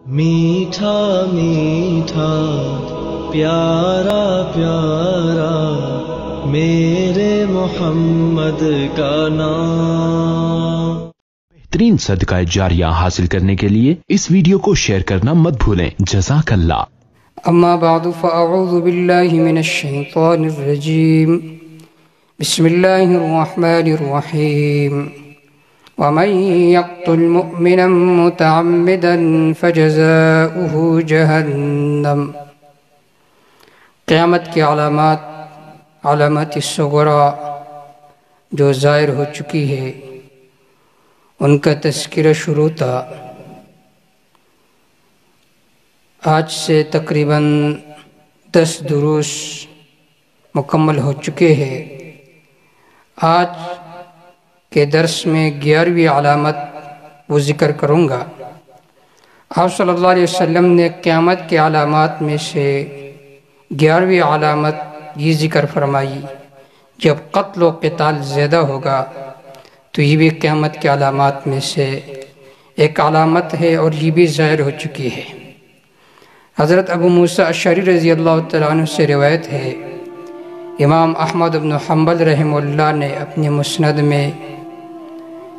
میٹھا میٹھا پیارا پیارا میرے محمد کا نام۔ بہترین صدقہ جاریہ حاصل کرنے کے لیے اس ویڈیو کو شیئر کرنا مت بھولیں۔ جزاک اللہ۔ اما بعد فاعوذ باللہ من الشیطان الرجیم، بسم اللہ الرحمن الرحیم۔ ومن يقتل مؤمنا متعمدا فجزاؤه جہنم۔ قیامت کی علامات الصغریٰ جو ظاہر ہو چکی ہے ان کا تذکرہ شروع تھا۔ آج سے تقریباً 10 دروس مکمل ہو چکے ہیں۔ آج کے درس میں 11ویں علامت وہ ذکر کروں گا۔ آپ صلی اللہ علیہ وسلم نے قیامت کے علامات میں سے 11ویں علامت یہ ذکر فرمائی، جب قتل و قتال زیادہ ہوگا تو یہ بھی قیامت کے علامات میں سے ایک علامت ہے، اور یہ بھی ظاہر ہو چکی ہے۔ حضرت ابو موسیٰ اشعری رضی اللہ تعالیٰ عنہ سے روایت ہے، امام احمد بن حنبل رحمہ اللہ نے اپنے مسند میں،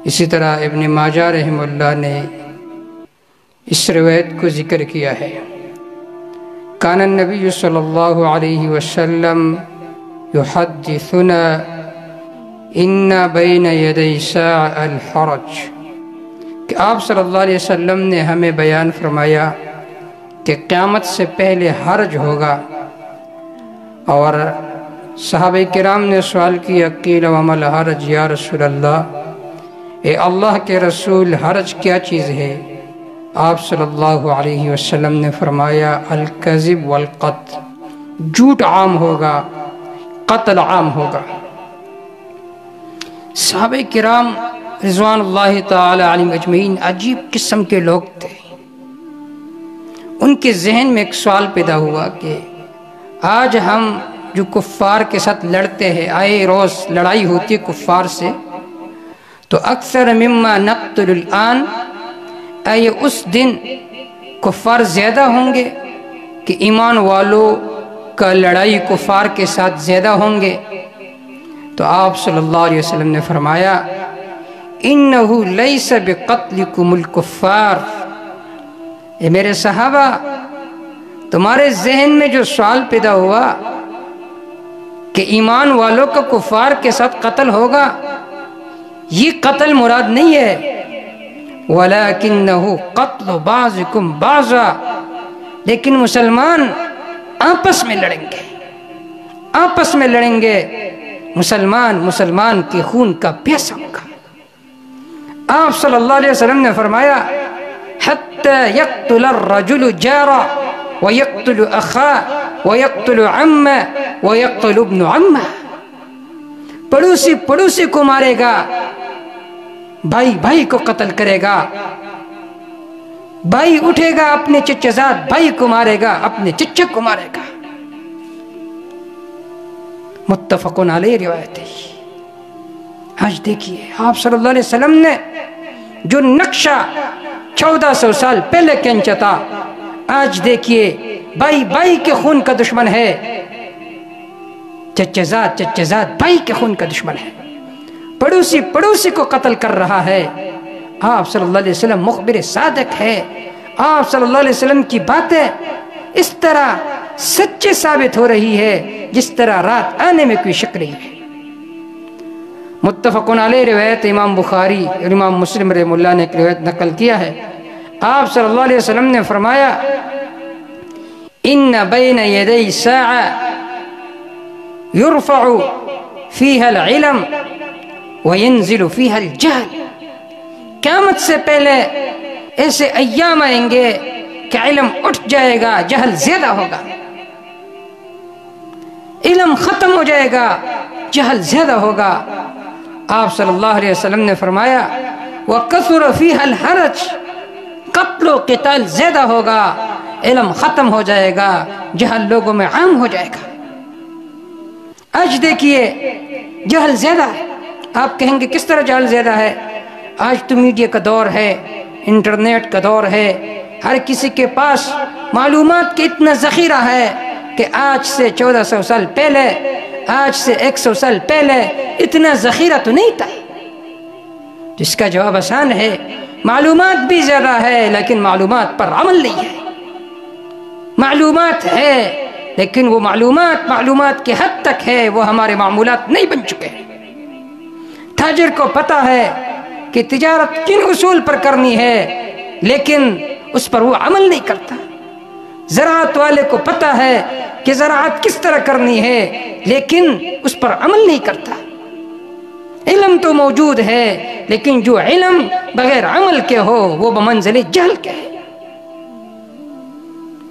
اسی طرح ابن ماجہ رحمہ اللہ نے اس روایت کو ذکر کیا ہے۔ کان النبی صلی اللہ علیہ وسلم یحدثنا ان بین یدی ساعۃ الحرج، کہ آپ صلی اللہ علیہ وسلم نے ہمیں بیان فرمایا کہ قیامت سے پہلے حرج ہوگا۔ اور صحابہ کرام نے سوال کیا، قیل وما الحرج یا رسول اللہ، اے اللہ کے رسول حرج کیا چیز ہے؟ آپ صلی اللہ علیہ وسلم نے فرمایا، الکذب والقتل، جھوٹ عام ہوگا، قتل عام ہوگا۔ صحابہ کرام رضوان اللہ تعالی علیہم اجمعین عجیب قسم کے لوگ تھے۔ ان کے ذہن میں ایک سوال پیدا ہوا کہ آج ہم جو کفار کے ساتھ لڑتے ہیں، آئے روز لڑائی ہوتی ہے کفار سے، تو اکثر مما نقتل الآن، آئے اس دن کفار زیادہ ہوں گے کہ ایمان والوں کا لڑائی کفار کے ساتھ زیادہ ہوں گے؟ تو آپ صلی اللہ علیہ وسلم نے فرمایا، انہو لیس بقتلکم الکفار، اے میرے صحابہ، تمہارے ذہن میں جو سوال پیدا ہوا کہ ایمان والوں کا کفار کے ساتھ قتل ہوگا، یہ قتل مراد نہیں ہے، وَلَكِنَّهُ قَتْلُ بَعْضِكُمْ بَعْضًا، لیکن مسلمان آپس میں لڑیں گے، آپس میں لڑیں گے، مسلمان کے خون کا پیاسا ہوگا۔ آپ صلی اللہ علیہ وسلم نے فرمایا، حَتَّى يَقْتُلَ الرَّجُلُ جَارًا وَيَقْتُلُ أَخَاهُ وَيَقْتُلُ عَمَّهُ وَيَقْتُلُ ابْنُ عَمَّهُ، پڑوسی کو مارے گا، بھائی کو قتل کرے گا، بھائی اٹھے گا اپنے چچا زاد بھائی کو مارے گا، اپنے چچا کو مارے گا۔ متفقن علیہ روایت ہے۔ آج دیکھیے آپ صلی اللہ علیہ وسلم نے جو نقشہ 1400 سال پہلے کھینچا تھا، آج دیکھیے بھائی کے خون کا دشمن ہے، چچا زاد بھائی کے خون کا دشمن ہے، پڑوسی کو قتل کر رہا ہے۔ آپ صلی اللہ علیہ وسلم مخبر صادق ہے۔ آپ صلی اللہ علیہ وسلم کی باتیں اس طرح سچے ثابت ہو رہی ہے جس طرح رات آنے میں کوئی شک نہیں ہے۔ متفقن علیہ روایت امام بخاری اور امام مسلم رحمہ اللہ نے ایک روایت نقل کیا ہے۔ آپ صلی اللہ علیہ وسلم نے فرمایا، ان بین یدی ساعہ یرفع فیہا العلم وینزل فیہا الجہل، قیامت سے پہلے ایسے ایام آئیں گے کہ علم اٹھ جائے گا، جہل زیادہ ہوگا، علم ختم ہو جائے گا، جہل زیادہ ہوگا۔ آپ صلی اللہ علیہ وسلم نے فرمایا، وَكَثُرَ فِيهَا الْحَرَجِ، قتل و قتال زیادہ ہوگا، علم ختم ہو جائے گا، جہل لوگوں میں عام ہو جائے گا۔ آج دیکھیے جہل زیادہ ہے۔ آپ کہیں گے کس طرح جہل زیادہ ہے؟ آج تو میڈیا کا دور ہے، انٹرنیٹ کا دور ہے، ہر کسی کے پاس معلومات کا اتنا ذخیرہ ہے کہ آج سے 1400 سال پہلے، آج سے 100 سال پہلے اتنا ذخیرہ تو نہیں تھا. جس کا جواب آسان ہے، معلومات بھی زیادہ ہے لیکن معلومات پر عمل نہیں ہے. معلومات ہے لیکن وہ معلومات کی حد تک ہے، وہ ہمارے معمولات نہیں بن چکے ہیں. تاجر کو پتا ہے کہ تجارت کن اصول پر کرنی ہے لیکن اس پر وہ عمل نہیں کرتا. زراعت والے کو پتا ہے کہ زراعت کس طرح کرنی ہے لیکن اس پر عمل نہیں کرتا. علم تو موجود ہے لیکن جو علم بغیر عمل کے ہو وہ بمنزل جہل کے ہے.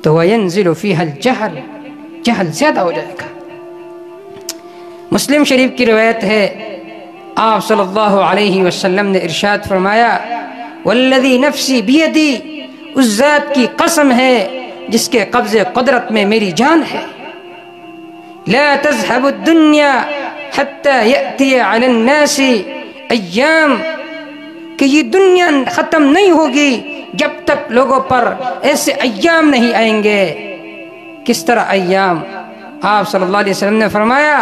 تو وَيَنزِلُ فِيهَا الْجَهْلِ، جہل زیادہ ہو جائے گا. مسلم شریف کی روایت ہے، آپ صلی اللہ علیہ وسلم نے ارشاد فرمایا، وَالَّذِي نَفْسِي بِيَدِي، اس ذات کی قسم ہے جس کے قبض قدرت میں میری جان ہے، لَا تَذْهَبُ الدُّنْيَا حَتَّى يَأْتِيَ عَلَى النَّاسِ ایام، کہ یہ دنیا ختم نہیں ہوگی جب تک لوگوں پر ایسے ایام نہیں آئیں گے. کس طرح ایام؟ آپ صلی اللہ علیہ وسلم نے فرمایا،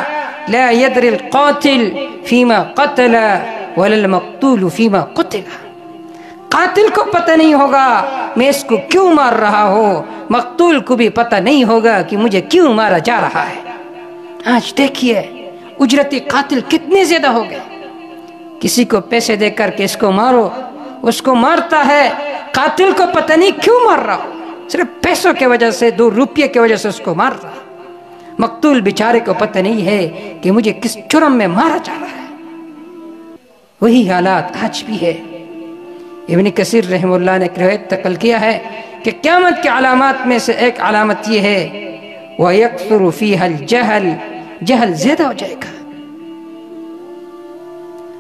لا يدري القاتل فيما قتل ولا المقتول فيما قتل. قاتل کو پتہ نہیں ہوگا میں اس کو کیوں مار رہا ہوں، مقتول کو بھی پتہ نہیں ہوگا کہ مجھے کیوں مارا جا رہا ہے. آج دیکھیے اجرتی قاتل کتنے زیادہ ہو گئے. کسی کو پیسے دے کر کہ اس کو مارو، اس کو مارتا ہے، قاتل کو پتہ نہیں کیوں مار رہا ہو، صرف پیسوں کی وجہ سے، 2 روپے کی وجہ سے اس کو مار رہا. مقتول بیچارے کو پتہ نہیں ہے کہ مجھے کس جرم میں مارا جا رہا ہے. وہی حالات آج بھی ہے. ابن کثیر رحمہ اللہ نے ایک روایت نقل کیا ہے کہ قیامت کے علامات میں سے ایک علامت یہ ہے، وَيَكْثُرُ فِيهَا الْجَهَلِ، جہل زیادہ ہو جائے گا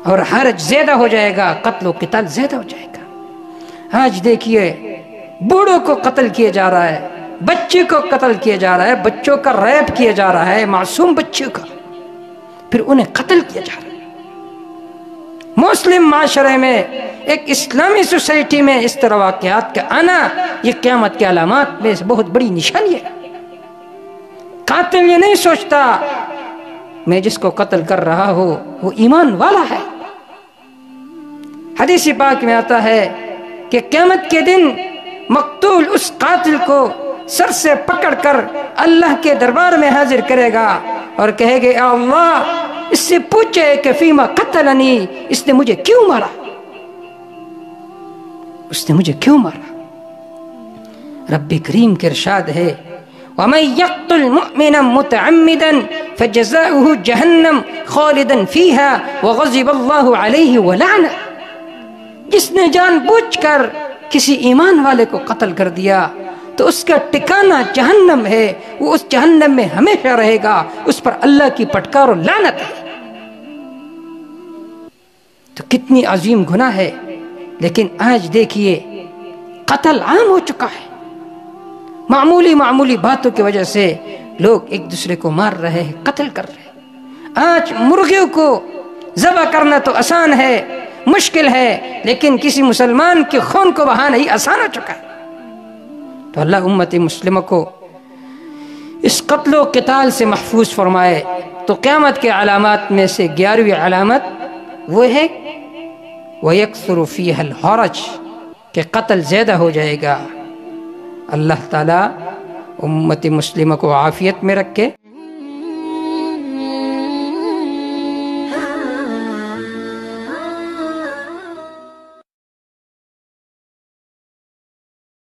اور حرج زیادہ ہو جائے گا، قتل و قتال زیادہ ہو جائے گا. آج دیکھیے بوڑھوں کو قتل کیا جا رہا ہے، بچے کو قتل کیا جا رہا ہے، بچوں کا ریپ کیا جا رہا ہے، معصوم بچوں کا، پھر انہیں قتل کیا جا رہا ہے. مسلم معاشرے میں، ایک اسلامی سوسائٹی میں اس طرح واقعات کا آنا یہ قیامت کے علامات میں سے بہت بڑی نشانی ہے. قاتل یہ نہیں سوچتا میں جس کو قتل کر رہا ہوں وہ ایمان والا ہے. حدیث پاک میں آتا ہے کہ قیامت کے دن مقتول اس قاتل کو سر سے پکڑ کر اللہ کے دربار میں حاضر کرے گا اور کہے گا، اے اللہ، اس سے پوچھے کہ فیما قتلنی، اس نے مجھے کیوں مارا، اس نے مجھے کیوں مارا. رب کریم کے ارشاد ہے، وَمَن يَقْتُلْ مُؤْمِنًا مُتَعَمِّدًا فَجَزَاؤُهُ جَهَنَّمُ خَالِدًا فِيهَا وَغَضِبَ اللَّهُ عَلَيْهِ وَلَعْنَهُ، جس نے جان بوجھ کر کسی ایمان والے کو قتل کر دیا تو اس کا ٹھکانہ جہنم ہے، وہ اس جہنم میں ہمیشہ رہے گا، اس پر اللہ کی پٹکار و لعنت ہے. تو کتنی عظیم گناہ ہے. لیکن آج دیکھیے قتل عام ہو چکا ہے. معمولی باتوں کی وجہ سے لوگ ایک دوسرے کو مار رہے ہیں، قتل کر رہے ہیں. آج مرغیوں کو ذبح کرنا تو آسان ہے، مشکل ہے، لیکن کسی مسلمان کے خون کو بہانا ہی آسان ہو چکا ہے. تو اللہ امت مسلمہ کو اس قتل و قتال سے محفوظ فرمائے. تو قیامت کے علامات میں سے 11ویں علامت وہ ہے وَيَكْثُرُ فِيهَا الْحَرَجِ، کہ قتل زیادہ ہو جائے گا. اللہ تعالیٰ امت مسلمہ کو عافیت میں رکھے.